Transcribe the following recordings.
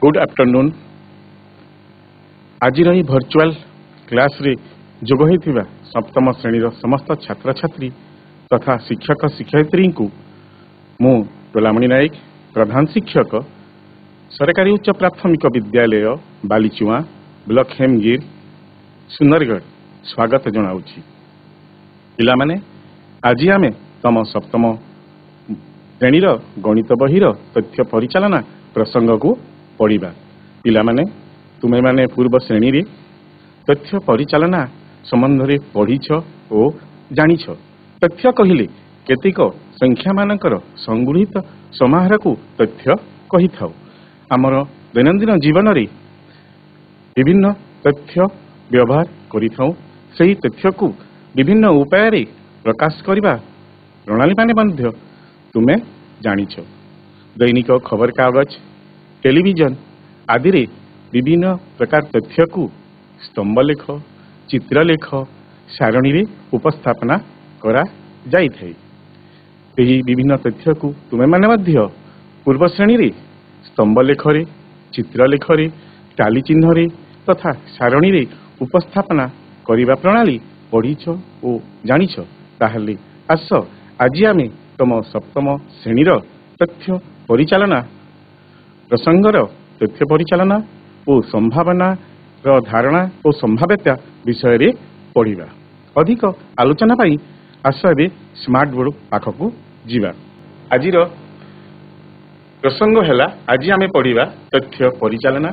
Good afternoon. आज virtual class रे जोग होइथिबा सप्तम श्रेणीर समस्त छात्र छात्री तथा शिक्षक शिक्षयित्री को मु टोलामणि नायक प्रधान शिक्षक सरकारी उच्च प्राथमिक विद्यालय बालीचुआ ब्लॉक हेमगिर सुंदरगढ़ स्वागत जनाऊँगी। पिला माने आज आमे तम सप्तम श्रेणीर गणित बहिर तथ्य परिचालना प्रसंग को पढ़ा। पिला माने तुमे माने पूर्व श्रेणी रे तथ्य परिचालना संबंध रे पढ़ीछ ओ जानिछ। तथ्य कहिले केतिक संख्या मानकर संगृहित समाहार को तथ्य कहि थाउ। आमर दैनंदिन जीवन रे विभिन्न तथ्य व्यवहार करि थाउ। सेही तथ्य को विभिन्न उपाय रे प्रकाश करिबा प्रणाली माने मध्य तुमे जानिछ। दैनिक खबर कागज टेलीविजन आदि रे विभिन्न प्रकार तथ्य को स्तंभलेख चित्रलेख सारणी रे उपस्थापना करा जाई थाई। एही विभिन्न तथ्य को तुमे माने मध्य पूर्व श्रेणी रे स्तंभलेख रे चित्रलेख रे टाली चिन्ह रे तथा सारणी रे उपस्थापना करिबा प्रणाली पढ़ीछ ओ जानिछ। ताहले आस आज आमे तम सप्तम श्रेणीर तथ्य परिचालना प्रसंगर तथ्य परिचालना और संभावना धारणा और संभाव्यता विषय रे पढ़िबा। अधिक आलोचना पाई आस ए स्मार्ट बोर्ड पाखक जीवा। आज प्रसंग है आज आमे पढ़िबा तथ्य परिचालना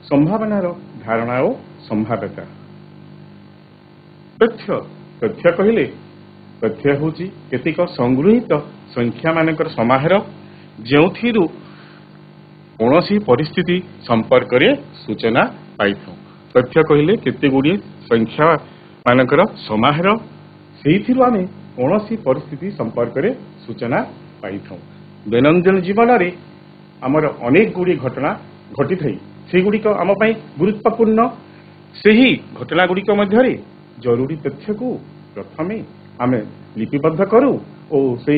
संभावनार धारणा और संभाव्यता। तथ्य तथ्य कहले तथ्य होची केतिक संगृहित संख्या मानकर समाहार जेउथिरु कौनसी परिस्थिति संपर्क रे सूचना पाई थाउ। तथ्य कहले केते गुडी संख्या मानकर समाहार सेहिथिरु आमे कौनसी परिस्थिति संपर्क रे सूचना पाई थाउ। दैनंदिन जीवन रे हमर अनेक गुडी घटना घटी थाई। से गुडी को आम पई गुरुत्वपूर्ण सेही घटना गुडी को मध्य रे जरूरी तथ्य को प्रथमे आमे लिपिबद्ध करू और से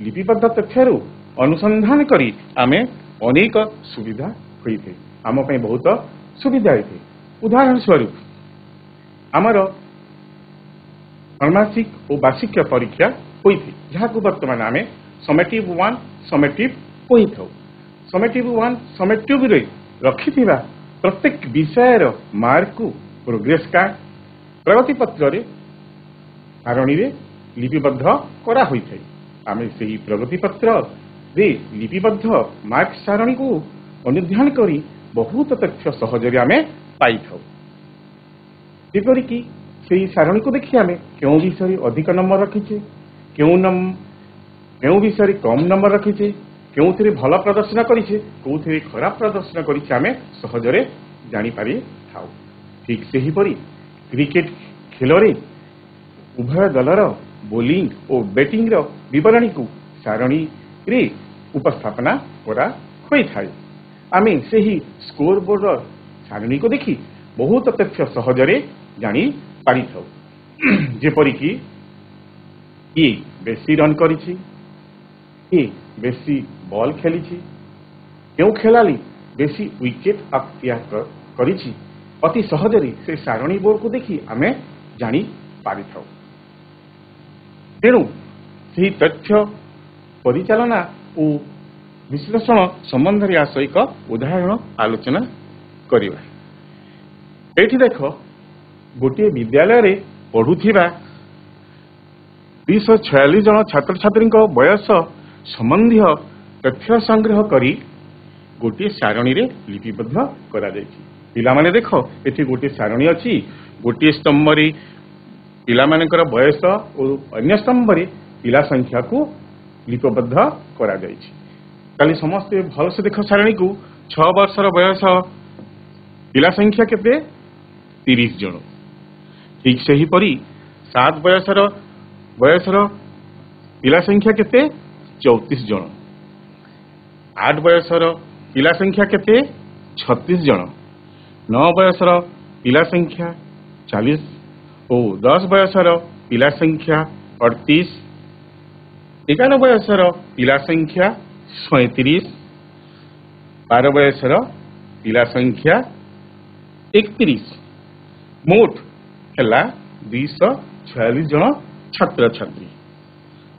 लिपिबद्ध तथ्यरु अनुसंधान करी आमे अनेक सुविधा होइथे। आम पई बहुत सुविधा होइथे। उदाहरण स्वरूप आमर षाण्मासिक और वार्षिक परीक्षा होइथे जहाको वर्तमान आमे समेटिव 1 समेटिव कहिथौ। समेटिव 1 समेटिव रे रखिथिबा प्रत्येक विषयर मार्क को प्रोग्रेस कार्ड प्रगति पत्र रे सारणी रे लिपिबद्ध करा होइथे। आमे सेही प्रगति पत्र रे लिपिबद्ध मार्क सारणी को अनुध्यान करी बहुत तथ्य सहजरे आमे पाई थाउ। जेपरि कि सेही सारणी को देखि आमे केउ विषय अधिक नंबर रखिछे केउ विषय कम नंबर रखिछे केउथिरे भल प्रदर्शन करिछे कोउथिरे खराब प्रदर्शन करिछे आमे सहजरे जानि पारि थाउ। ठीक सेही परि क्रिकेट खेलरे उभय दलर बोलिंग और बैटिंग रो विवरणी को सारणी रे उपस्थापना करा होई थाए। आमे सेही स्कोर बोर्ड सारणी को देखि बहुत तथ्य सहजरे जानि पारि थाउ। जेपरि कि ये बेसी रन करिछि ये बेसी बॉल खेलिछि केउ खेलाली बेसी विकेट अख्तियार करिछि अति सहजरे से सारणी बोर्ड को देखि आमे जानि पारि थाउ। तेणु सेही तथ्य परिचालना और विश्लेषण संबंध रे आस एक उदाहरण आलोचना करिबा। एठी देख गोटे विद्यालय रे पढ़ुथिबा 246 जन छात्र छात्री बयस संबंधी तथ्य संग्रह करी गोटे सारणी रे लिपिबद्ध करा जायछि। पिला माने देख एठी गोटे सारणी अछि। गोटे स्तंभ रे पिला मानकर बयस और अन्य स्तंभ रे पिला संख्या को लिपिबद्ध करा जायछि। काली समस्त भल से देख सारणी को 6 वर्षर बयस पिला संख्या केते 30 जन। ठीक सही परी 7 बयसर पिला संख्या केते 34 जन। 8 बयसर पिला संख्या केते 36 जन। 9 बयसर पिला संख्या 40 और 10 बयसर पिला संख्या 38। 51 बयसर पिला संख्या 37। 12 बयसर पिला संख्या 31 मोट है 246 जन छात्र छात्री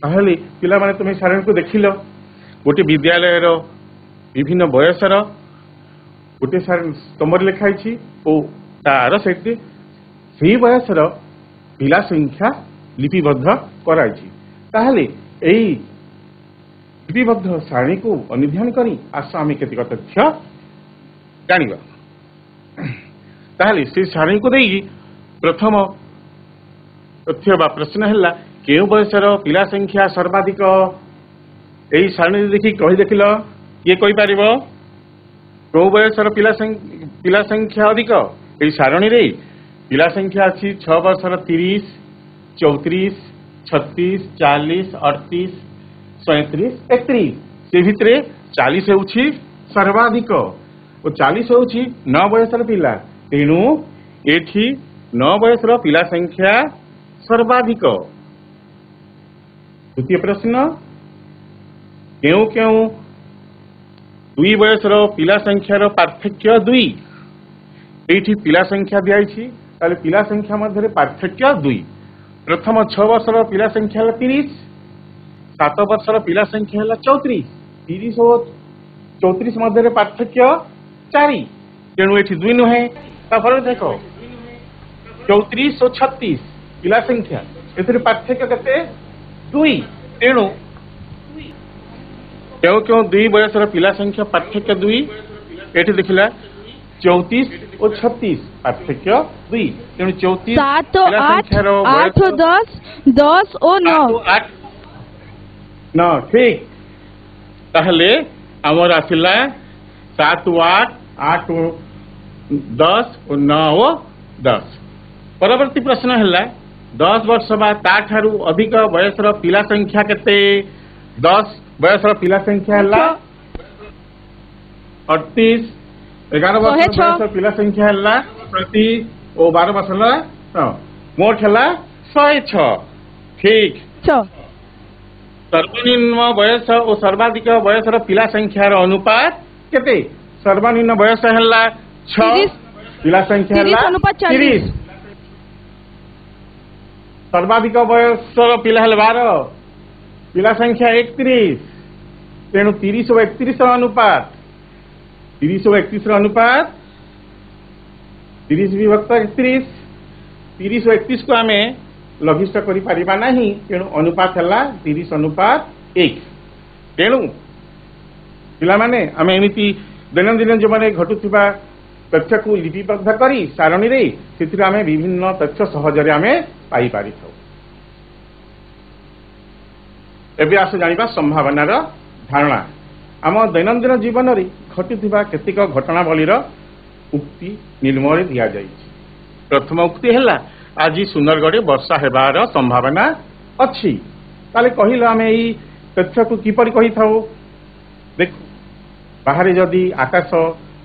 ताहले पिला माने तुम सारण को देखिल गोटे विद्यालय विभिन्न बयसर गोटे स्तंभ लिखाई तार से बयसर पिला संख्या लिपिबद्ध कराई ताहले एई लिपिबद्ध सारणी को अनुध्यान करी आस आम केतिक तथ्य जानिबा ताहले से सारणी को देई प्रथम तथ्य बा प्रश्न है के बयसर पिला संख्या सर्वाधिक यही सारणी देखी कही देखिल किए कही पार कौ बयसर पिला संख्या अधिक यही सारणी रे पिला संख्या अच्छी 6 वर्षर 30 34 36 40 38 37 31 से भितर 40 होउछि सर्वाधिक और 40 होउछि 9 बयसर पिला तेणु एठी 9 बयसर पिला संख्या सर्वाधिक। द्वितीय प्रश्न क्यों क्यों 2 बयसर पिला संख्यार पार्थक्य 2 एठी पिला संख्या दियाइछि ताले पिला संख्या मध्य पार्थक्य 2 प्रथम 6 वर्षर पिला संख्या 30 7 वर्षर पिला संख्या 34 30 और 34 मध्य पार्थक्य 4 तेणु एठी 2 नुहे तापर देख 34 और 36 पिला संख्या एथिरे पार्थक्य केते 2 तेणु क्यों क्यों 2 बयसर पिला संख्या पार्थक्य 2 एठी देखिला 34 और 36 पार्थक्य 2 तेणु 34 7 8 8 10 10 और 9 न ठीक ताहले हमर आसिला 7 8 8 10 और 9 10 परवर्ती प्रश्न है 10 वर्ष बा ताठारु अधिक बयसर पिला संख्या केते 10 बयसर पिला संख्या है 38 11 वर्ष बयसर पिला संख्या है प्रति और 12 वर्ष मोट है 106 ठीक सर्वनिम्न बयस और सर्वाधिक बयसर पिला संख्यार अनुपात केते सर्वनिम्न बयस है 6 पिला संख्या है 30 सर्वाधिक बयसर पिला है 12 पिला संख्या 31 तेणु 30 और 31 अनुपात 30 और 31 अनुपात 30 विभक्त 31 30 और 31 को आम लघिष्ठ करि परिबा नहीं तेणु अनुपात है 30 अनुपात 1 तेणु पिला माने आम एमिति दैनंदिन जीवन घटुवा तथ्य को लिपिबद्ध करी सारणी रे से आम विभिन्न तथ्य सहजरे आम पाई पारि थाउ। एबे आस जानिबा संभावनार धारणा आम दैनंदिन जीवन रे घटुवा केतिक घटनावलीर उक्ति निर्मय दिया जाइछि। प्रथम उक्ति है आज सुंदरगढ़ वर्षा हेबार संभावना अच्छी ताले कहिल आम यही तथ्य को किपरि कहि थाउ देख बाहर जदि आकाश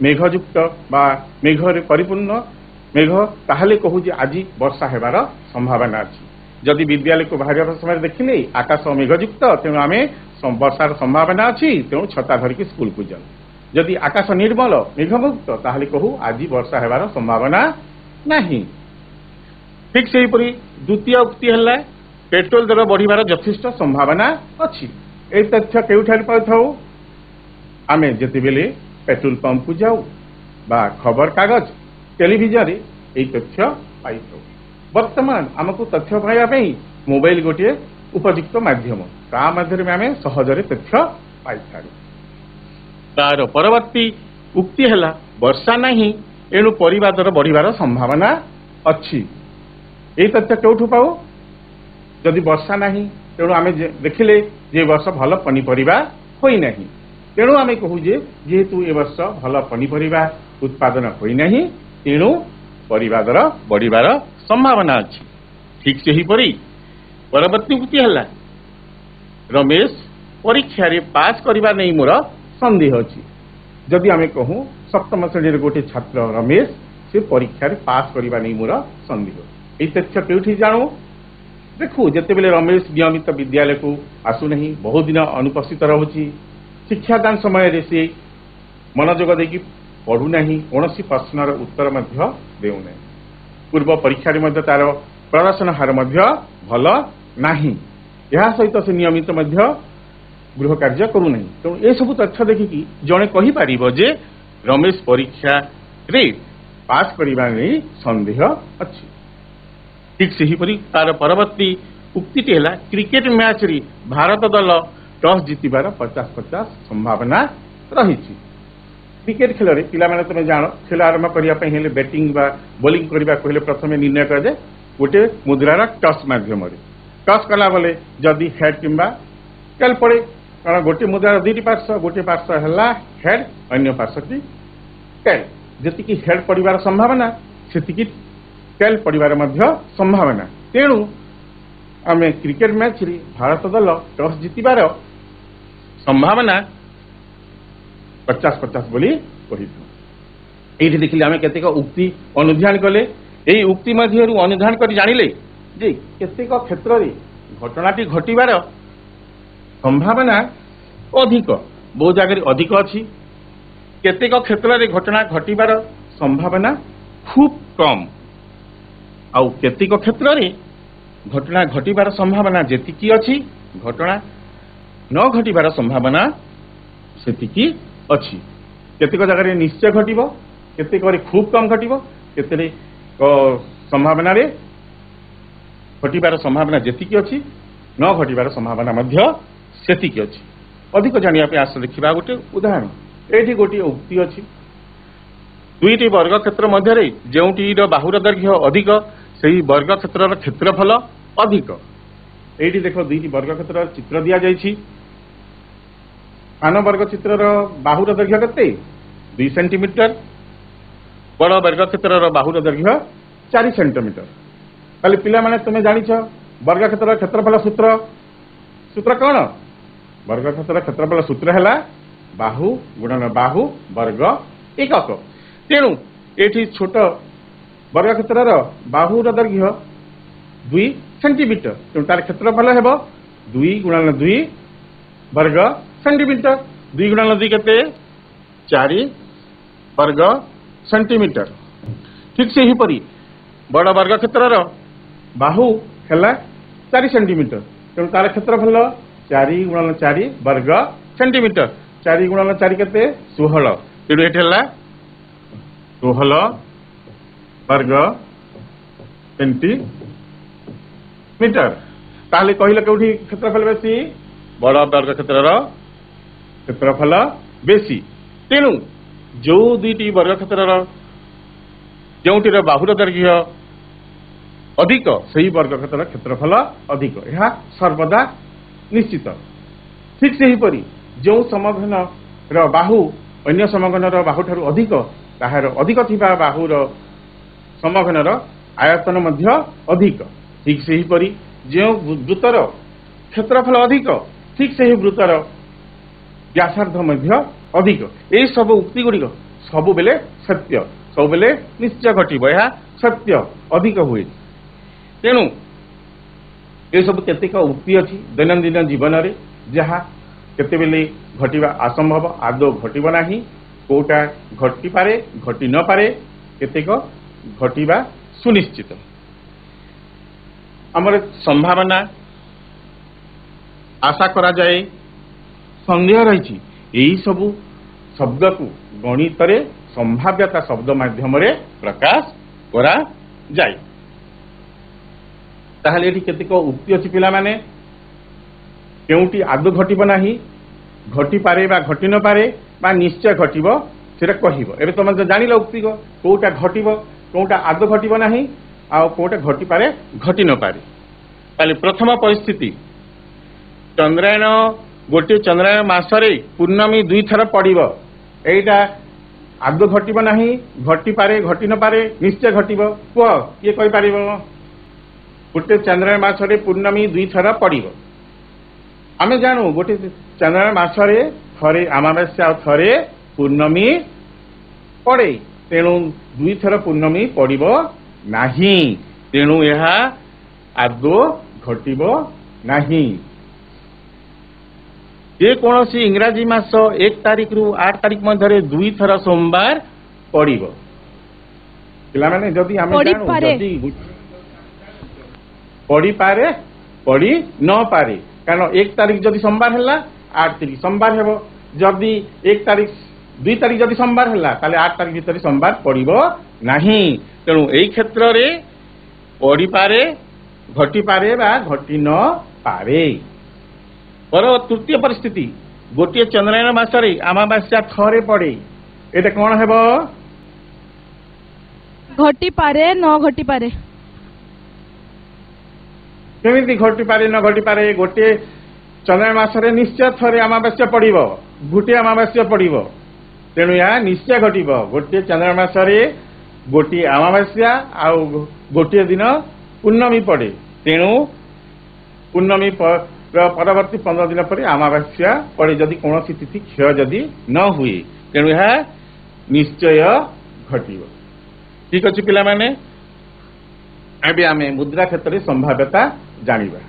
मेघयुक्त बा मेघरे परिपूर्ण मेघ ताहले कहू जे आज वर्षा हेबार संभावना अच्छी जदि विद्यालय को बाहर समय देखिले आकाश मेघयुक्त तेणु आम वर्षार संभावना अच्छी तेणु छता धरिकी स्कूल को जाऊ जदि आकाश निर्मल मेघमुक्त ताहले कहू आज वर्षा हेबार संभावना नहीं। ठीक से द्वितीय उक्ति है पेट्रोल दर बढ़िबार यथेष्ट संभावना अच्छी ए तथ्य केउठार पाउ आम जितेबेले पेट्रोल पंप को जाऊ बा खबर कागज टेलीविजन रे ए तथ्य पाई थाउ। वर्तमान आमको तथ्य पाइबा मोबाइल गोटे उपयुक्त माध्यम ता माध्यम आम सहजरे तथ्य पाई थाउ। तार परवर्ती उक्ति है वर्षा नहीं एणु परिबा दर बढ़िबार संभावना अच्छी ये तथ्य केउठु पाऊ जदि वर्षा नहीं तेणु आम देखिले जे वर्ष भल पनीपरिबा होई नहीं तेणु आम कहू जेहेतु ए वर्ष भल पनीपरिबा उत्पादन होई नहीं तेणु परिबा दर बढ़िबार संभावना अच्छी। ठीक से ही परी परवर्ती उक्ति है रमेश परीक्षा रे पास करबा नहीं मोर संदेह अच्छी जदि आम कहूँ सप्तम श्रेणी गोटे छात्र रमेश से परीक्षा रे पास करबा नहीं मोर संदेह ये तथ्य केउठी जानू देखू जितेबेले रमेश नियमित विद्यालय को आसुना बहुत दिन अनुपस्थित रोचे शिक्षादान समय से मनोजोग देकी पढ़ुना कौन प्रश्नर उत्तर देउना पूर्व परीक्षा तार प्रदर्शन हार भल नहीं यह सहित से नियमित गृह कार्य करूना तेणु ये सब तथ्य देखिकी जड़े कहीपर जे रमेश परीक्षा रे पास करने नहीं संदेह अच्छी ठीक से हीपरी तार परवर्ती उक्ति है क्रिकेट मैच रे भारत दल टॉस जीतबार 50-50 संभावना रही क्रिकेट खेल रे पिला माने तुम जान खेल आरंभ करने बैटिंग बा बोलिंग करने कहले प्रथम निर्णय कराए गोटे मुद्रार टॉस मध्यम टॉस कला बेले जदि हेड किंबा टेल पड़े कारण गोटे मुद्रार दुईटी पार्श्व गोटे पार्श्व है हेड अन्य पार्श्वटी टेल जी हेड पड़ार संभावना से टेल पड़ार संभावना तेणु आम क्रिकेट मैच रे भारत दल टॉस जीतबार संभावना 50-50 बोली ये देखिले आम केतेक उक्ति अनुध्यान कले यही उक्ति मध्य अनुध्यान कर जानिले जे केतेक क्षेत्र रे घटनाटी घटिबार संभावना अधिक बहु जगह अधिक अच्छी केतेक क्षेत्र रे घटना घटिबार संभावना खूब कम आउ केतेक क्षेत्र रे घटना घटिबार संभावना जेतिकी अच्छी घटना न घटिबार संभावना सेतिकी अच्छी केतेक जगह निश्चय घटिबो केतेक खूब कम घटिबो केते संभावना रे घटिबार संभावना जेतिकी अच्छी न घटिबार संभावना मध्य सेतिकी अच्छी अधिक जानिया पे आस देखिबा गोटे उदाहरण एठी गोटे उक्ति अच्छी दुईटी वर्ग क्षेत्र मध्य जोटीर बाहुर दैर्घ्य अधिक सही वर्ग क्षेत्र क्षेत्रफल अधिक एठी देख दुईटी वर्ग क्षेत्र चित्र दिया जाइछि आन वर्ग चित्रर बाहुर दैर्घ्य केते 2 सेंटीमीटर बड़ वर्ग क्षेत्रर बाहुर दैर्घ्य 4 सेंटीमीटर ताले पिला माने तुमे जानिछ वर्ग क्षेत्र क्षेत्रफल सूत्र सूत्र कौन वर्ग क्षेत्र क्षेत्रफल सूत्र है बाहु गुणन बाहु वर्ग एकक तेणु ये छोट वर्ग क्षेत्र बाहुर दैर्घ्य 2 सेंटीमीटर तेणु तार क्षेत्रफल है 2 गुणन 2 वर्ग सेंटीमीटर 2 गुणन 2 केते 4 वर्ग सेंटीमीटर ठीक से हीपरी बड़ वर्ग क्षेत्र बाहु है 4 सेंटीमीटर तेणु तार क्षेत्रफल 4 गुणन 4 वर्ग सेंटीमीटर 4 गुणन 4 केते 16 तेणु ये 16 वर्ग सेंटीमीटर ताहले कहले केउठी क्षेत्रफल बेसी बड़ वर्ग क्षेत्रर क्षेत्रफल बेसी तेणु जो दुईटी वर्ग क्षेत्रर जोटीर बाहुर दैर्घ्य अधिक सही वर्ग क्षेत्र क्षेत्रफल अधिक यह सर्वदा निश्चित ठीक से हीपरी जो समघन बाहु अन्य समघन बाहु ठारू अधिक ताहार अधिक थिबा बाहुर समघनर आयतन मध्य अधिक ठीक से हीपरी जो वृत्तर क्षेत्रफल अधिक ठीक से ही वृत्तर व्यासार्ध मध्य अधिक यही सब उक्ति गुड़िक सबु बेले सत्य सब बेले निश्चय घटिब यह सत्य अधिक हुए तेणु ये सब केतेक उक्ति अच्छी दैनंदिन जीवन में जहाँ केतेबेले घटिबा असंभव आदौ घटिब नाही कोटा घटी पारे घटी न पारे केतेक घटिबा सुनिश्चित आमर संभावना आशा करा जाए संदेह रही यही सब शब्द को गणित रे संभाव्यता शब्द माध्यम रे प्रकाश करा जाए ताहले एठी केतेक उक्ति अछि पिला माने केउटी आदौ घटिब नाही घटी पारे बा घटी न पारे बा निश्चय घटिब सेटा कहिबो एबे तुम जानिल उक्ति को कोटा घटिब कोटा आदौ घटिब नाही आ कोटा घटी पारे घटी न पारे ताले प्रथम परिस्थिति चंद्रायन गोटे चंद्रायन मासरे पूर्णमी 2 थर पड़िबो एटा आदौ घटिब नाही घटी पारे घटी न पारे निश्चय घटिब को ये कहि पारिबो गोटे चंद्रायन मासरे पूर्णमी 2 थर पड़िबो आमे जानू गोटे चंद्रायन मासरे थरे अमावास्या थरे पूर्णमी पड़े तेणु 2 थर पूर्णमी पड़िबो नाही तेणु यह आदौ घटिब नाही जे कौन इंग्राजी मास 1 तारिख रु 8 तारिख मध्य 2 थर सोमवार पड़िबो पिला माने जदी आमे जानु जदी पड़ी पारे पड़ी न पारे कारण 1 तारिख जदी सोमवार हला 8 तारिख सोमवार हेबो जदी 1 तारिख 2 तारिख जदी सोमवार हला ताले 8 तारिख भीतर सोमवार पड़िबो नाही तेणु एई क्षेत्र रे पड़ी पारे घटी पारे बा घटी न पारे पर तृतीय परिस्थिति गोटे चंद्रायन मासरे अमावास्या थरे पड़े एटा कोन हेबो घटी पारे न घटी पारे केमिति घटी पारे न घटी पारे गोटे चंद्रायन मासरे निश्चय थरे अमावास्या पड़िबो गोटे अमावास्या पड़िबो तेणु या निश्चय घटिबो गोटे चंद्रायन मासरे गोटे अमावास्या आ गोटे दिन पूर्णमी पड़े तेणु पूर्णमी परवर्ती 15 दिन पर अमावास्या पड़े जदि कौन तिथि क्षय जदि न हुए तेणु यह निश्चय घटिबो ठीक अछि पिला माने अबे आमे मुद्रा क्षेत्र में संभाव्यता जानिबा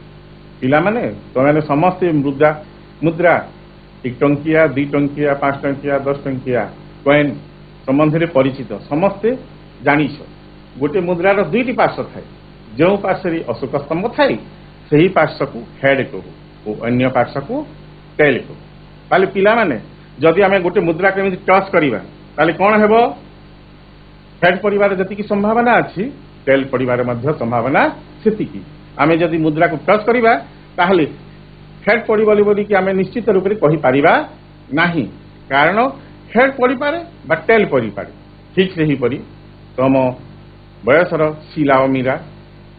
पिला माने तो माने समस्त मुद्रा 1 टंकिया 2 टंकिया 5 टंकिया 10 टंकिया कॉइन संबंध में परिचित समस्ते जानिछ गोटे मुद्रार दुईटी पार्श्व थाए जो पार्श्व अशोक स्तंभ थाए सही पार्श्व को हेड कहू और अन्य पार्श्व को टेल कहू ताले पिला माने जदि आमे गोटे मुद्रा केमिति टच करिबा ताले कोन हेबो हेड परिवार जति संभावना अछि टेल परिवार मध्य संभावना सेतिकी आमे जदि मुद्रा को टच करिबा ताहले हेड पड़िबोली बोली कि आमे निश्चित रूप से कहि पारिबा नाही कारण हेड पड़ी पारे बा टेल पड़ी पारे ठीक से ही पड़ी तम बयसर शीला और मीरा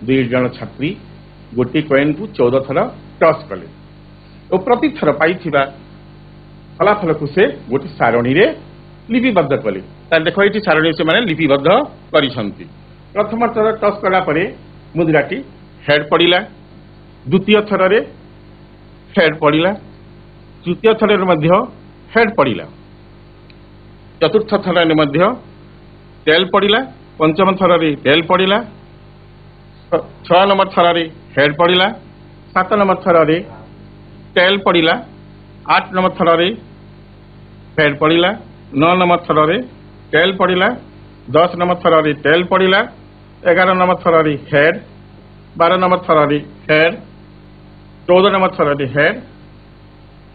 2 जन छात्री गोटे कॉइन को 14 थर टच कले और प्रति थर पाई फलाफल को से गोटे सारणी रे लिपिबद्ध कले देखो ये सारणी से माने लिपिबद्ध करिसंती प्रथम थर टच कला परे मुद्राटी हेड पड़िला द्वितीय थर रे हेड पड़िला तृतीय थर रे मध्य हेड पड़िला चतुर्थ थर रे मध्य टेल पड़िला पंचम थर रे टेल पड़िला 6 नंबर थर रे हेड पड़िला 7 नंबर थर रे टेल पड़िला 8 नंबर थर रे हेड पड़िला 9 नंबर थर रे टेल पड़िला 10 नंबर थर रे टेल पड़िला 11 नंबर थर रे हेड 12 नंबर थर रे हेड 14 नंबर थर रे हेड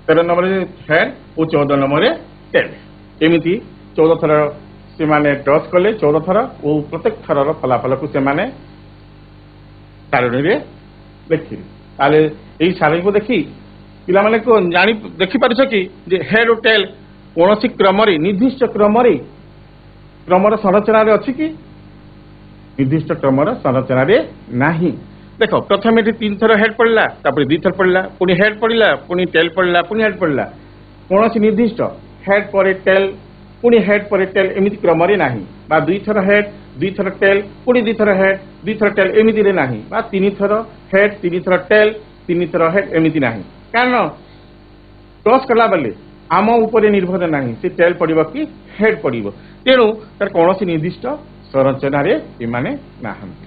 13 नंबर रे हेड और 14 नंबर रे टेल एमिति 14 थर से माने टच कले 14 थर और प्रत्येक थर फलाफल को से माने सारणी रे देखि ताले एई सारणी को देखि पिला माने को जानि देखि परछ कि जे हेड और टेल कोनोसी क्रम रे निर्दिष्ट क्रम रे क्रमर संरचना रे अछि कि निर्दिष्ट क्रमर संरचना रे नाही देखो प्रथम एटी 3 थर हेड पड़ला तापर 2 थर पड़ला पुनी हेड पड़ला पुनी टेल पड़ला पुनी हेड पड़ला कोनोसी निर्दिष्ट हेड पर टेल पुनी हेड पर टेल एमिति क्रम रे नाही बा 2 थर हेड 2 थर टेल पुनी 2 थर हेड 2 थर टेल एमिति रे नाही बा 3 थर हेड 3 थर टेल 3 थर हेड एमिति नाही कारण टॉस कला बेले आम ऊपर निर्भर नाही से टेल पड़िबो कि हेड पड़िबो तेणु तार कोनोसी निर्दिष्ट संरचना रे एमाने नाहंती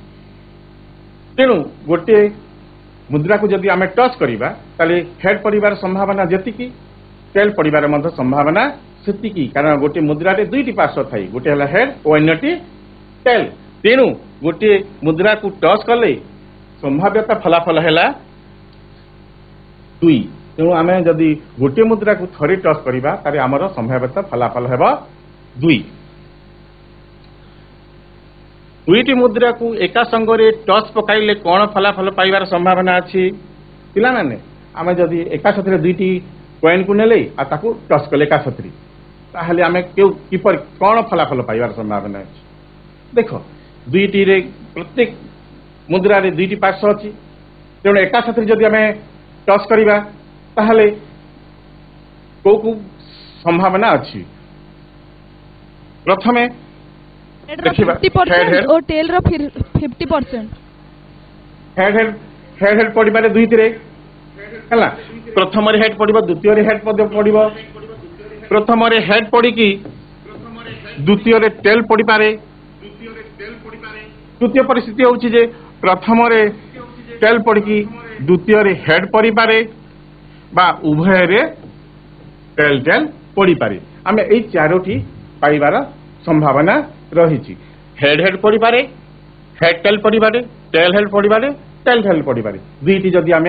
तेणु गोटे मुद्रा को जदि आमे टच करिबा ताले हेड पड़िबार संभावना जेतिकी टेल पड़िबार मध्य संभावना सेतिकी कारण गोटे मुद्रा रे दुईटी पार्श्व थाई गोटे हला हेड और अन्यटी टेल तेणु गोटे मुद्रा को टच कले संभाव्यता फलाफल हैला 2 तेणु आमे जदि गोटे मुद्रा को थरे टच करिबा तारे हमर संभाव्यता फलाफल हेबा 2 दुईटी मुद्रा को एका संगरे टच पकाइले कौन फलाफल पाइबार संभावना अछि पिला माने आमे जदि एका साथरे दुईटी कॉइन को नेले आ ताकू टच कले एका साथरे ताहले आमे किपर कौन फलाफल पाइबार संभावना अछि देखो दुईटी रे प्रत्येक मुद्रा रे दुईटी पार्श्व अछि तेणु एका साथरे जदि आमे टच करिबा ताहले को संभावना अछि प्रथमे 50% और टेल रो 50% हेड पड़िबारे दुईटी रे हला प्रथम रे हेड पड़िबो द्वितीय रे हेड पड़िबो प्रथम रे हेड पड़ी की द्वितीय रे टेल पड़ी पारे तृतीय परिस्थिति होउची जे प्रथम रे टेल पड़ी की द्वितीय रे हेड पड़ी पारे बा उभय रे टेल पड़ी पारे आमे एई चारोटी पाइबार संभावना रही हेड हेड पड़ी पारे हेड टेल पड़ी पारे टेल हेड पड़ी पारे टेल हेड पड़ी पारे दुईटी जदि आम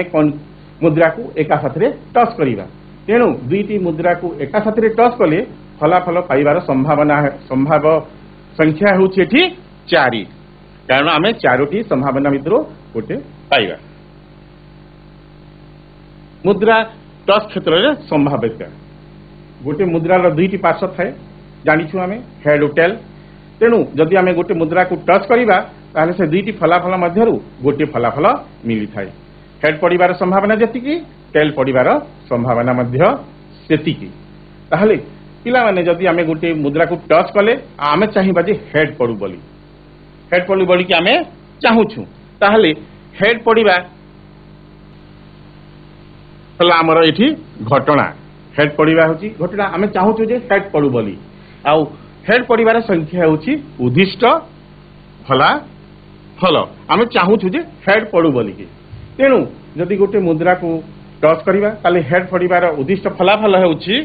मुद्रा को एका साथ टच करवा तेणु दुईटी मुद्रा को एका साथ टच कले फलाफल पाइबार संभाव संख्या हूँ 4 कारण आम 4टी संभावना भितर गोटे पाइबा मुद्रा टच क्षेत्र में संभाव्यता गोटे मुद्रार दुईटी पार्श्व थाए जानिछु आम हेड और टेल तेणु जदि आम गोटे मुद्रा को टच करवा ताहले से दुईटी फलाफल मध्यरु गोटे फलाफल मिली थाए हेड पड़िबार संभावना जेतिकी टेल पड़िबार संभावना मध्य सेतिकी ताहले पिला माने जदि आम गोटे मुद्रा को टच कले आम चाहिबा जे हेड पड़ू बोली हेड पड़ू बोली कि आम चाहूछु ताहले हेड पड़िबा हला हमर एठी घटना हेड पड़िबा होची घटना आम चाहूछु जे हेड पड़ू बोली आउ हेड पड़िबार संख्या होची उद्दिष्ट फलाफल आम चाहूछु जे हेड पड़ू बोली कि तेणु जदि गोटे मुद्रा को टच करवा ताले हेड पड़िबार उद्दिष्ट फलाफल होची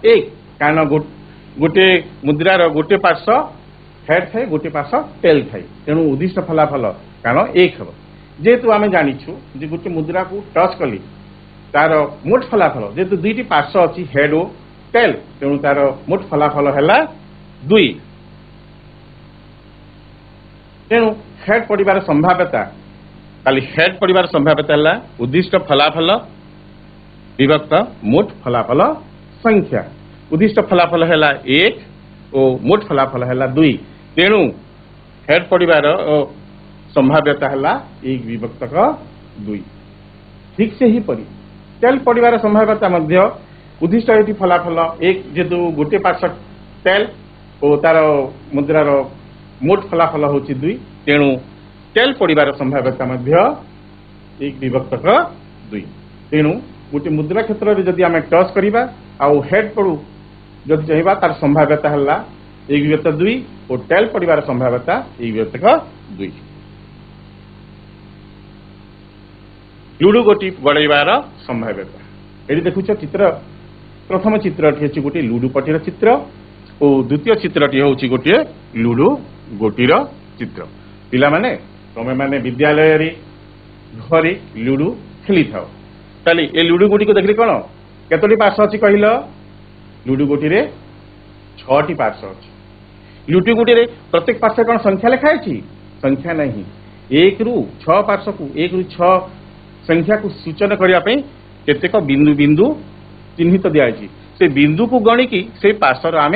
1 कारण गोटे मुद्रार गोटे पार्श्व हेड थाए गोटे पार्श्व टेल थाए तेणु उद्दिष्ट फलाफल कारण 1 हम जेहेतु आम जानिछु जे गोटे मुद्रा को टच कली तार मोट फलाफल जेहेतु दुईटी पार्श्व अच्छी हेड और टेल तेणु तार मोट फलाफल है 2 तेणु हेड पड़िबार संभाव्यता खाली हेड पड़िबार संभाव्यता है उद्दिष्ट फलाफल विभक्त मोट फलाफल संख्या उद्दिष्ट फलाफल है 1 और मोट फलाफल है 2 तेणु हेड पड़िबार संभाव्यता है 1 विभक्त 2 ठीक से ही पड़ी टेल पड़िबार संभाव्यता मध्य उद्दिष्ट ये फलाफल 1 जेहेतु गोटे पार्श्व टेल और तार मुद्रार मोट फलाफल हूँ 2 तेणु टेल पड़िबार संभाव्यता मध्य 1 विभक्त 2 तेणु गोटे मुद्रा क्षेत्र में जदि आम टच करवा आउ हेड पड़ू जदि चाहिए तार संभाव्यता है 1 विभक्त 2 और टेल पड़िबार संभाव्यता 1 विभक्त 2 लुडु गोटी गड़ाइबार संभाव्यता ये देखुच चित्र प्रथम चित्रटी हूँ गोटे लुडु पटीर चित्र और द्वितीय चित्रटी हूँ गोटे लुडु गोटीर चित्र पिला माने तमे माने विद्यालय रे घरे लुडु खेली थाओ ताली ए लुडु गोटी को देखली कौन केतोटी पार्श्व अच्छी कहल लुडु गोटी रे 6टी पार्श्व अच्छी लुडु गोटी रे प्रत्येक पार्श्व कौन संख्या लिखाई संख्या नहीं 1 रु 6 पार्श्व को 1 रु 6 संख्या को सूचना करने केतेक बिंदु बिंदु चिन्हित दिखाई से बिंदु को गणिकी से पार्श्वर आम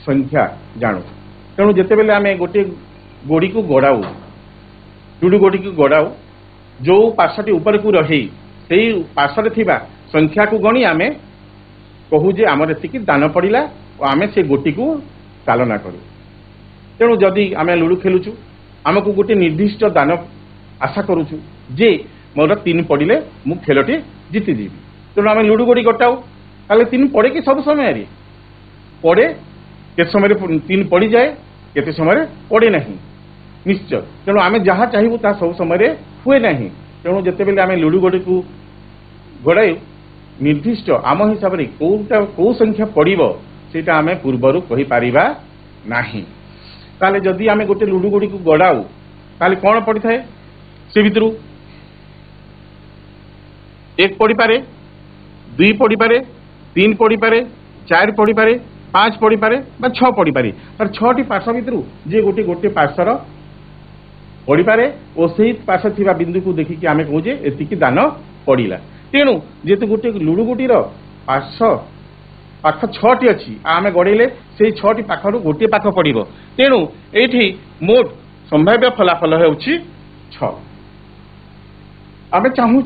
संख्या जानू तेणु जिते बेले आम गोटे गोड़ी को गड़ाऊ लुडु गोड़ी को गड़ाऊ जो पार्श्वटी ऊपर को रही से पार्श्व थिबा संख्या को गणी आम कहू जे आमर एतिकी दान पड़ा और आम से गोटी को चालना करूँ तेणु जदि आम लुडु खेलुचु आमको गोटे निर्दिष्ट दान आशा करुचु जे मोर 3 पड़े मु खेलटी जीतीजी तेणु आम लुडु गोड़ी गटाऊ ताले 3 पड़े कि सब समय पड़े के समय 3 पड़ जाए केते समय पड़े नहीं निश्चय तेणु आम जहाँ चाहबू ता सब समय हुए ना तेणु जिते बेले आम लुडु गोड़ी को गड़ाई निर्दिष्ट आम हिसाब से कौ संख्या पड़ो से आम पूर्वर कहीपर ना ताले जदि आम गोटे लुडु गोड़ी को गड़ाऊ ताले कौन पड़ी थाए से भितर 1 पड़ी पारे 2 पड़ी पारे 3 पड़ी पारे 4 पड़ी पारे 5 पड़ी पारे 6 पड़ी पारे तार 6टी पार्श्व भितर जे गोटे गोटे पार्श्वर पड़ी पारे और से पार्श्व थिबा बिंदु को देखिकी आम कहूँ एतिकी दान पड़ा तेणु जेहेतु गोटे लुडु गोटीर पार्श्व पाख 6टी अच्छी आम गड़ेले से 6टी पाखर गोटे पाख पड़ो तेणु ये मोट संभाव्य फलाफल हो 6 आम चाहूँ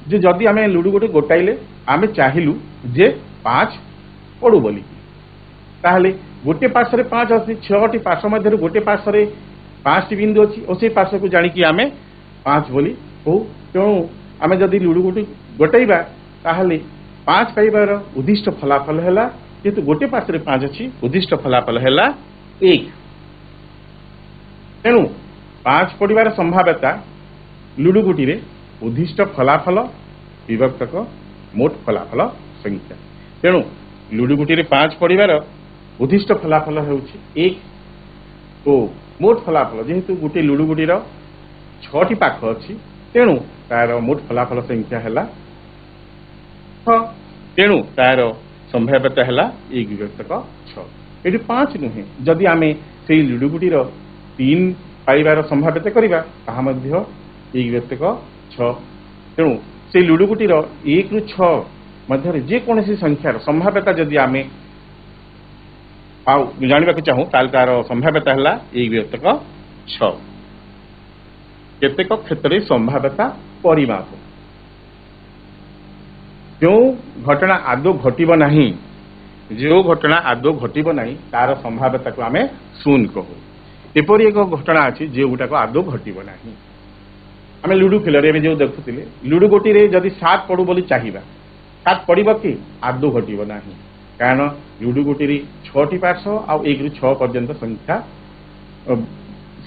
जे जदि आम लुडु गोटी गोटाइले आम चाहिलु जे 5 पड़ू बोली ताहले गोटे पार्श्व 5 अच्छी 6टी पार्श्व मध्य गोटे पार्श्व 5टी बिंदु अच्छी और से पार्श्व को जानिकी आम 5 बोली कहू तेणु आम जदि लुडु गोटी गोटाइबा ताहले 5 पाइबार उद्दिष्ट फलाफल है जेहेतु गोटे पार्श्व 5 अच्छी उद्दिष्ट फलाफल है 1 तेणु 5 पड़िबार संभाव्यता लुडु गोटी रे उद्दिष्ट फलाफल विभक्तक मोट फलाफल संख्या तेणु लुडु गोटी रे 5 पड़िबार उद्दिष्ट फलाफल होउछि 1 ओ मोट फलाफल जेहेतु गोटे लुडु गुटीर 6टी पाख अछि तेणु तार मोट फलाफल संख्या है 6 तेणु तार संभाव्यता है 1 विभक्त 6 ये 5 नुहे जदि आम से लुडु गुटीर 3 पाइबार संभाव्यता करवा ताहा मध्य 1 विभक्त 6 तेणु से लुडु गुटीर 1 रु 6 मध्य जेकोसी संख्यार संभाव्यता जदि आम जानवा चाहूँ तार संभाव्यता है 1 विभक्त 6 केतेक क्षेत्र संभाव्यता परिमाप जो घटना आदौ घटब नहीं जो घटना आदौ घटब नहीं तार संभाव्यता को आम शून्य कहू एपरी एक घटना अच्छी जो गुटाक आदौ घटब नहीं आम लुडु खेल जो देखुले लुडु गोटी रे जदि 7 पड़ू बोली चाहिए 7 पड़ब कि आदौ घटब नहीं कारण लुडु गोटी 6टी पार्श्व आउ 1 रु 6 पर्यंत संख्या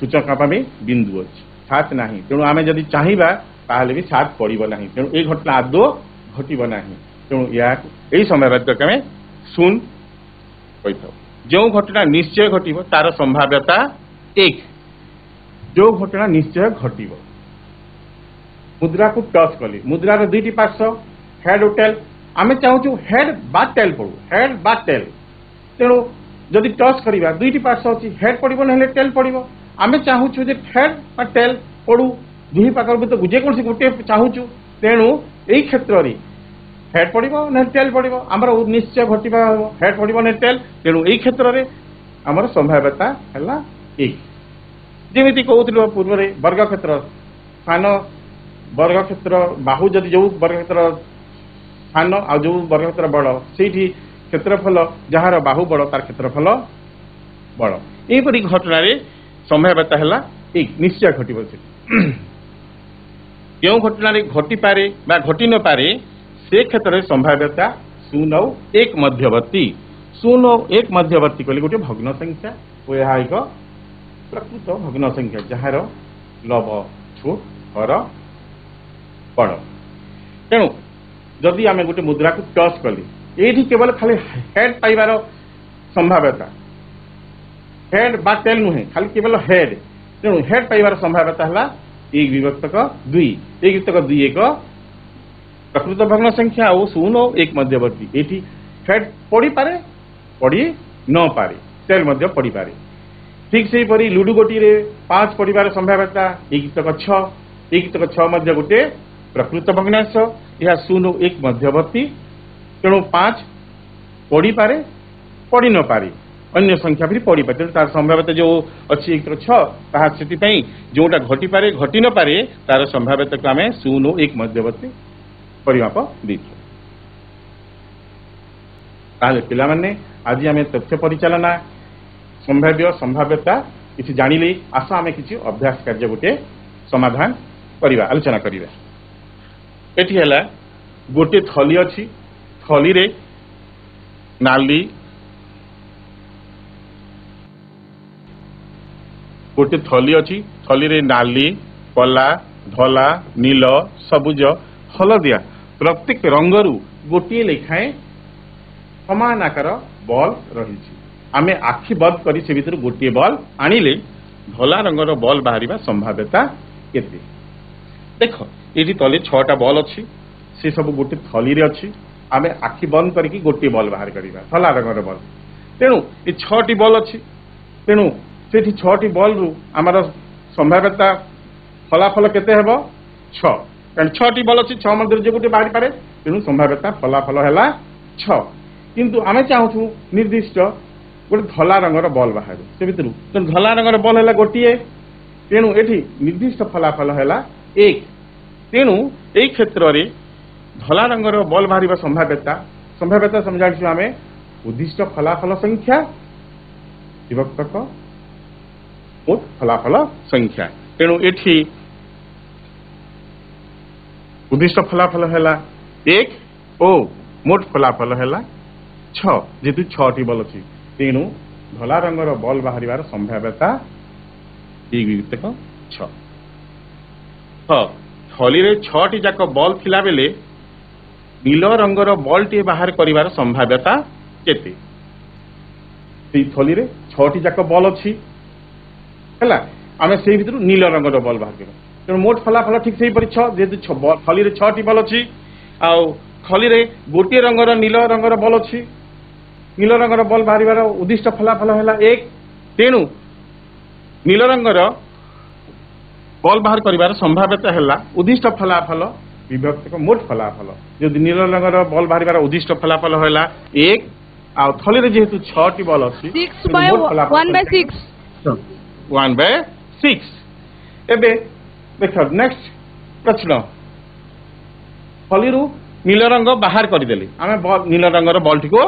सूचकांपा में बिंदु अच्छी 7 नहीं तेणु आम जदि चाहिए ताहले भी 7 पड़ब नहीं तेणु ये घटना आदौ घटब नहीं तेणु यही समय आम शून्य कही था जो घटना निश्चय घटब तार संभाव्यता 1 जो घटना निश्चय घटब मुद्रा को टच कली मुद्रार 2टी पार्श्व हेड और टेल आम चाहूँ हेड बा टेल पड़ू हेड बा टेल तेणु जदि टच करवा 2टी पार्श्व अच्छी हेड पड़ो ना टेल पड़ो आम चाहूँ हेड बा टेल पड़ू दुई पाखर भी जेकोसी गोटे चाहूँ तेणु यही क्षेत्र में हेड पड़ो ना टेल पड़ो आमर निश्चय घटवा हेड पड़ो ना टेल तेणु यही क्षेत्र में आमर संभाव्यता है 1 जमी कहूल पूर्व वर्ग क्षेत्र स्थान वर्ग क्षेत्र बाहु जदि जो वर्ग क्षेत्र स्थान आ जो वर्ग क्षेत्र बड़ से क्षेत्रफल जार बाहु बड़ तार क्षेत्रफल बड़ यहपरी घटना संभाव्यता है 1 निश्चय घटब जो घटना घटी पारे बा घटी न पारे से क्षेत्र में संभाव्यता 0 और 1 मध्यवर्ती 0 और 1 मध्यवर्ती कहले गोटे भग्न संख्या और यह एक प्रकृत भग्न संख्या जार लव छोट हर बड़ तेणु जदि आम गोटे मुद्रा को टच कले ये केवल खाली हेड पाइबार संभाव्यता हेड बा टेल नुहे खाली केवल हेड तेणु हेड पाइबार संभाव्यता है 1 विभक्त 2 1 विभक्त 2 एक प्रकृत भग्न संख्या और 0 और 1 मध्यवर्ती ये हेड पड़ी पारे पड़ी न पारे टेल मध्य पड़ी पारे ठीक से परी लुडु गोटी रे 5 पड़िबार संभाव्यता 1 विभक्त 6 1 विभक्त 6 मध्य गोटे प्रकृत भग्नांश यह 0 और 1 मध्यवर्ती तेणु 5 पड़ी पारे पड़ी न पारे अन्य संख्या भी पड़ी पारे तेणु तार संभाव्यता जो अच्छी 1 6 से जोटा घटी पारे घटी न पारे तार संभाव्यता को आम 0 और 1 मध्यवर्ती परिमाप देथु पाने आज आम तथ्य परिचालना संभाव्य संभाव्यता किसी जानिले आशा आम किसी अभ्यास कार्य गोटे समाधान करवा आलोचना करवा एटी है गोटे थली अच्छी थली रे नाली गोटे थली अच्छी थली रे नाली कला धला नील सबुज हलदिया प्रत्येक रंगरू गोटे लेखाएं समान आकार बॉल रही आम आखि बंद कर से भीतर गोटे बॉल आनिले धला रंगर बॉल बाहर संभाव्यता केते देख ये तले 6टा बॉल अच्छी से सब गोटे थली रे अच्छी आम आखि बंद करके गोटे बॉल बाहर करवा धला रंगर बॉल तेणु ये 6टी बॉल अच्छी तेणु से 6टी बॉल रु आमर संभाव्यता फलाफल केते हेबो 6 कारण 6टी बॉल अच्छी 6 मध्य जो गोटे बाहर पारे तेणु संभाव्यता फलाफल है 6 किंतु आम चाहूँ निर्दिष्ट गोटे धला रंगर बॉल बाहर से भीतर तेणु धला रंगर बॉल है गोटे तेणु ये निर्दिष्ट फलाफल है 1 तेणु यही क्षेत्र में धला रंगर बॉल बाहर संभाव्यता संभाव्यता समझाइछु आम उद्दिष्ट फलाफल संख्या विभक्तक मोट फलाफल संख्या तेणु ये उद्दिष्ट फलाफल है 1 और मोट फलाफल है 6 जेतु 6टी बॉल अच्छी तेणु धला रंगर बॉल बाहर संभाव्यता 1 विभक्त 6 थली रे 6टी जाक बॉल थिला बेले नील रंगर बॉल टी बाहर करिवार संभाव्यता केते ସେଇ ଥଳିରେ 6ଟି ଯାକ ବଲ୍ ଅଛି ହେଲା ଆମେ ସେଇ ଭିତରୁ ନୀଳ ରଙ୍ଗର ବଲ୍ ବାହାର କରିବା ତେଣୁ ମୋଟ ଫଳାଫଳ ଠିକ ସେଇପରି 6 ଯେହେତୁ ଥଳିରେ 6ଟି ବଲ୍ ଅଛି ଆଉ ଥଳିରେ ଗୋଟିଏ ରଙ୍ଗର ନୀଳ ରଙ୍ଗର ବଲ୍ ଅଛି ନୀଳ ରଙ୍ଗର ବଲ୍ ବାହାରିବାର ଉଦ୍ଦିଷ୍ଟ ଫଳାଫଳ ହେଲା 1 ତେଣୁ ନୀଳ ରଙ୍ଗର ବଲ୍ ବାହାର କରିବାର ସମ୍ଭାବ୍ୟତା ହେଲା ଉଦ୍ଦିଷ୍ଟ ଫଳାଫଳ ବିଭକ୍ତ ମୋଟ ଫଳାଫଳ ଯଦି ନୀଳ ରଙ୍ଗର ବଲ୍ ବାହାରିବାର ଉଦ୍ଦିଷ୍ଟ ଫଳାଫଳ ହେଲା 1 ଆଉ ଥଳିରେ ଯେହେତୁ 6ଟି ବଲ୍ ଅଛି 1/6 ଏବେ ଦେଖ ନେକ୍ସଟ ପ୍ରଶ୍ନ ଥଳିରୁ ନୀଳ ରଙ୍ଗ ବାହାର କରିଦେଲେ ଆମେ ନୀଳ ରଙ୍ଗର ବଲ୍ଟିକୁ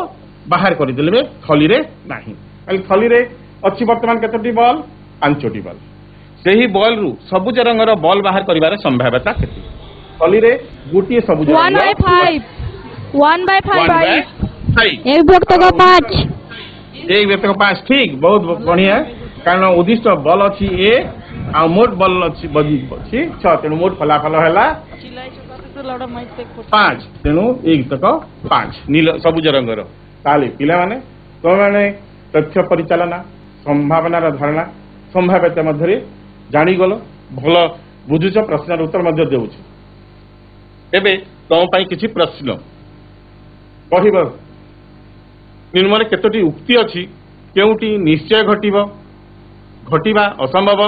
ବାହାର କରିଦେଲେ ଥଳିରେ ନାହିଁ ଥଳିରେ ଅଛି ବର୍ତ୍ତମାନ କେତୋଟି ବଲ୍ 5ଟି ବଲ୍ ସେହି ବଲ୍ରୁ ସବୁଜ ରଙ୍ଗର ବଲ୍ ବାହାର କରିବାର ସମ୍ଭାବ୍ୟତା କେତେ ଥଳିରେ ଗୋଟିଏ ସବୁଜ 1/5 ଠିକ ବହୁତ ବଢିଆ କାରଣ ଉଦ୍ଦିଷ୍ଟ ବଲ୍ ଅଛି ଏ ଆଉ ମୋଟ ବଲ୍ ଅଛି 6 ତେଣୁ ମୋଟ ଫଳାଫଳ ହେଲା 5 ତେଣୁ 1/5 ନୀଳ ସବୁଜ ରଙ୍ଗର ତାହେଲେ ପିଲାମାନେ ତମେମାନେ ତଥ୍ୟ ପରିଚାଳନା ସମ୍ଭାବନାର ଧାରଣା ସମ୍ଭାବ୍ୟତା ମଧ୍ୟରେ ଜାଣିଗଲ ଭଲ ବୁଝୁଛ ପ୍ରଶ୍ନର ଉତ୍ତର ମଧ୍ୟ ଦେଉଛ ଏବେ ତମ ପାଇଁ କିଛି ପ୍ରଶ୍ନ କହିବ ନିମ୍ନରେ କେତୋଟି ଉକ୍ତି ଅଛି କେଉଁଟି ନିଶ୍ଚୟ ଘଟିବ ଘଟିବା ଅସମ୍ଭବ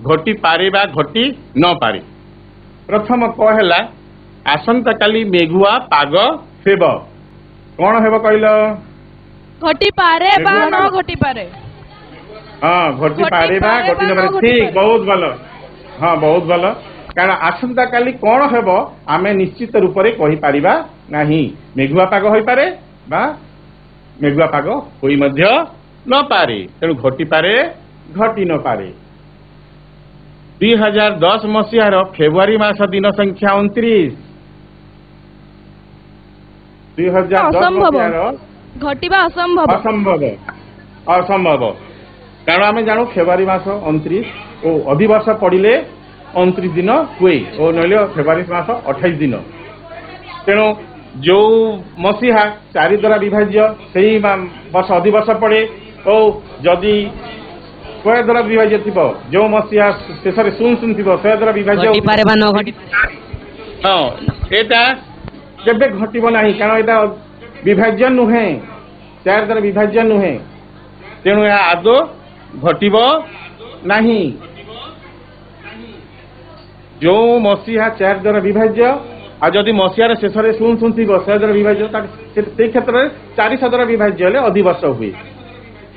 ଘଟି ପାରେ ବା ଘଟି ନ ପାରେ ପ୍ରଥମ କ ହେଲା ଆସନ୍ତାକାଲି ମେଘୁଆ ପାଗ ହେବ କଣ ହେବ କହିଲ ଘଟି ପାରେ ବା ନ ଘଟି ପାରେ ହଁ ଘଟି ପାରେ ବା ଘଟି ନ ପାରେ ଠିକ ବହୁତ ଭଲ ହଁ ବହୁତ ଭଲ କାରଣ ଆସନ୍ତାକାଲି କଣ ହେବ ଆମେ ନିଶ୍ଚିତ ରୂପରେ କହିପାରିବା ନାହିଁ ମେଘୁଆ ପାଗ ହୋଇପାରେ ବା ମେଘୁଆ ପାଗ ହୋଇ ମଧ୍ୟ ନପାରେ ତେଣୁ ଘଟିପାରେ ଘଟି ନପାରେ 2010 ମସିହାର ଫେବୃଆରୀ ମାସ ଦିନ ସଂଖ୍ୟା 29 2010 ମସିହାର ଘଟିବା ଅସମ୍ଭବ କାରଣ ଆମେ ଜାଣୁ ଫେବୃଆରୀ ମାସ 29 ଓ ଅଧିବର୍ଷ ପଡ଼ିଲେ 29 ଦିନ ହୁଏ ଓ ନହେଲେ ଫେବୃଆରୀ ମାସ 28 ଦିନ ତେଣୁ ଯୋଉ ମସିହା 4 ଦ୍ୱାରା ବିଭାଜ୍ୟ ସେହି ବର୍ଷ ଅଧିବର୍ଷ ପଡ଼େ ଓ ଯଦି 100 ଦ୍ୱାରା ବିଭାଜ୍ୟ ଥିବ ଯୋଉ ମସିହା ଶେଷରେ 0 ଥିବ 100 ଦ୍ୱାରା ବିଭାଜ୍ୟ ହଁ ଏଇଟା କେବେ ଘଟିବ ନାହିଁ କାରଣ ଏଇଟା ବିଭାଜ୍ୟ ନୁହେଁ 4 ଦ୍ୱାରା ବିଭାଜ୍ୟ ନୁହେଁ ତେଣୁ ଏହା ଆଦୌ ଘଟିବ ନାହିଁ ଯୋଉ ମସିହା 4 ଦ୍ୱାରା ବିଭାଜ୍ୟ ଆଉ ଯଦି ମସିହାର ଶେଷରେ 0 ଥିବ 100 ଦ୍ୱାରା ବିଭାଜ୍ୟ ସେଇ କ୍ଷେତ୍ରରେ 400 ଦ୍ୱାରା ବିଭାଜ୍ୟ ହେଲେ ଅଧିବର୍ଷ ହୁଏ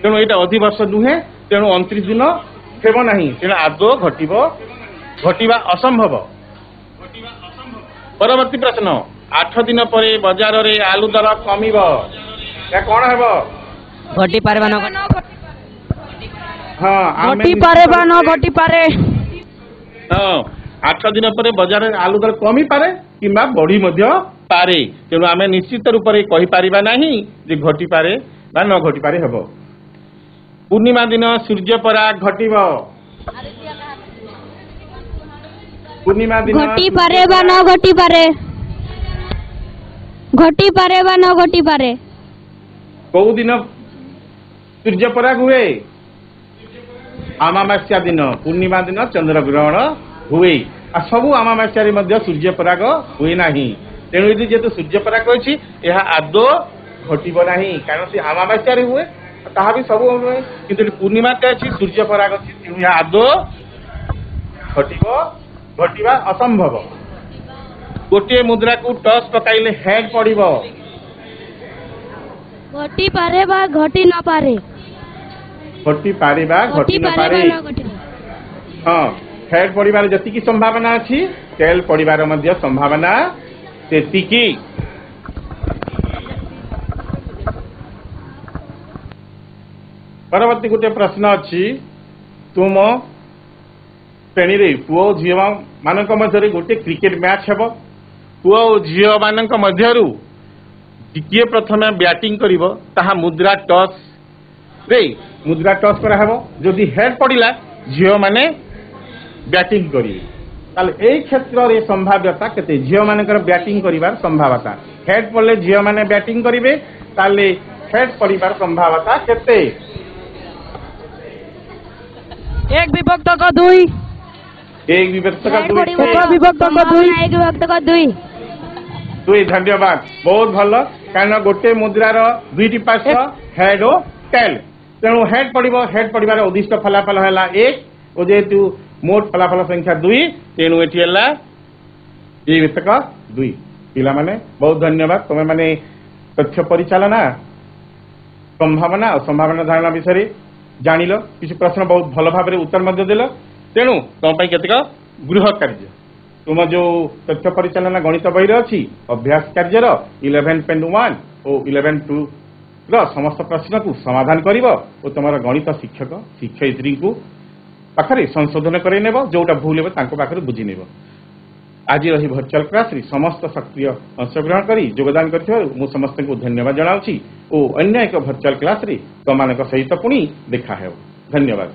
ତେଣୁ ଏଇଟା ଅଧିବର୍ଷ ନୁହେଁ ତେଣୁ 29 ଦିନ ହେବ ନାହିଁ ତେଣୁ ଆଦୌ ଘଟିବା ଅସମ୍ଭବ ପରବର୍ତ୍ତୀ ପ୍ରଶ୍ନ 8 ଦିନ ପରେ ବଜାରରେ ଆଳୁ ଦର କମିବ ଏହା କଣ ହେବ ଘଟି ପାରେ ବା ନ ଘଟି ପାରେ ହଁ 8 ଦିନ ପରେ ବଜାରରେ ଆଳୁ ଦର କମିପାରେ କିମ୍ବା ବଢି ମଧ୍ୟ ପାରେ ତେଣୁ ଆମେ ନିଶ୍ଚିତ ରୂପରେ କହିପାରିବା ନାହିଁ ଯେ ଘଟିପାରେ ବା ନ ଘଟିପାରେ ହେବ ପୂର୍ଣ୍ଣିମା ଦିନ ସୂର୍ଯ୍ୟପରାଗ ଘଟିବ ପୂର୍ଣ୍ଣିମା ଦିନ ଘଟି ପାରେ ବା ନ ଘଟି ପାରେ ଘଟି ପାରେ ବା ନ ଘଟି ପାରେ କୋଉ ଦିନ ସୂର୍ଯ୍ୟପରାଗ ହୁଏ ଅମାବାସ୍ୟା ଦିନ ପୂର୍ଣ୍ଣିମା ଦିନ ଚନ୍ଦ୍ରଗ୍ରହଣ ହୁଏ ଆଉ ସବୁ ଅମାବାସ୍ୟାରେ ମଧ୍ୟ ସୂର୍ଯ୍ୟପରାଗ ହୁଏ ନାହିଁ ତେଣୁ ଏଠି ଯେହେତୁ ସୂର୍ଯ୍ୟପରାଗ ଅଛି ଏହା ଆଦୌ ଘଟିବ ନାହିଁ କାରଣ ସେ ଅମାବାସ୍ୟାରେ ହୁଏ ତାହା ବି ସବୁ ହୁଏ କିନ୍ତୁ ପୂର୍ଣ୍ଣିମାଟା ଅଛି ସୂର୍ଯ୍ୟପରାଗ ଅଛି ତେଣୁ ଏହା ଆଦୌ ଘଟିବା ଅସମ୍ଭବ ଗୋଟିଏ ମୁଦ୍ରାକୁ ଟସ୍ ପକାଇଲେ ହେଡ୍ ପଡିବ ଘଟି ପାରେ ବା ଘଟି ନ ପାରେ ଘଟି ପାରେ ବା ଘଟି ନ ପାରେ ହଁ ହେଡ୍ ପଡିବାର ଯେତିକି ସମ୍ଭାବନା ଅଛି ଟେଲ୍ ପଡିବାର ମଧ୍ୟ ସମ୍ଭାବନା ସେତିକି ପରବର୍ତ୍ତୀ ଗୋଟେ ପ୍ରଶ୍ନ ଅଛି ତୁମ ଶ୍ରେଣୀରେ ପୁଅ ଓ ଝିଅ ମାନଙ୍କ ମଧ୍ୟରେ ଗୋଟେ କ୍ରିକେଟ ମ୍ୟାଚ୍ ହେବ ପୁଅ ଓ ଝିଅ ମାନଙ୍କ ମଧ୍ୟରୁ କିଏ ପ୍ରଥମେ ବ୍ୟାଟିଂ କରିବ ତାହା ମୁଦ୍ରା ଟସ୍ କରାହେବ ଯଦି ହେଡ୍ ପଡିଲା ଝିଅମାନେ ବ୍ୟାଟିଂ କରିବେ ତାହେଲେ ଏଇ କ୍ଷେତ୍ରରେ ସମ୍ଭାବ୍ୟତା କେତେ ଝିଅ ମାନଙ୍କର ବ୍ୟାଟିଂ କରିବାର ସମ୍ଭାବନା ହେଡ୍ ପଡିଲେ ଝିଅମାନେ ବ୍ୟାଟିଂ କରିବେ ତାହେଲେ हेड परिवार संभावना केते 1 विभक्त का 2 एक विभक्त का हेड 2 परिवार विभक्त का 2 1 विभक्त का 2 दुई धन्यवाद बहुत भल कारण गोटे मुद्रार दुईटी पार्श्व हेड और टेल तेणु हेड पड़ो हेड पड़ार उद्दिष्ट फलाफल है 1 और जेहेतु मोट फलाफल संख्या 2 तेणु ये वितक 2 पिला माने बहुत धन्यवाद तुम्हें माने तथ्य परिचालना संभावना और संभावना धारणा विषय जानिल किसी प्रश्न बहुत भल भाव उत्तर मध्य देल तेणु तुम केतक गृह कार्य तुम जो तथ्य परिचालना गणित बही अच्छी अभ्यास कार्यर 11.1 और 11.2 समस्त प्रश्न को समाधान कर तुम गणित शिक्षक शिक्षयित्री को पाखे संशोधन कर जोटा भूल हे बुझी नेब आज रही भर्चुआल क्लास समस्त सक्रिय अंशग्रहण कर योगदान कर समस्त को धन्यवाद जनाऊँ और अन्य एक भर्चुआल क्लास तुम सहित पुणी देखा है धन्यवाद।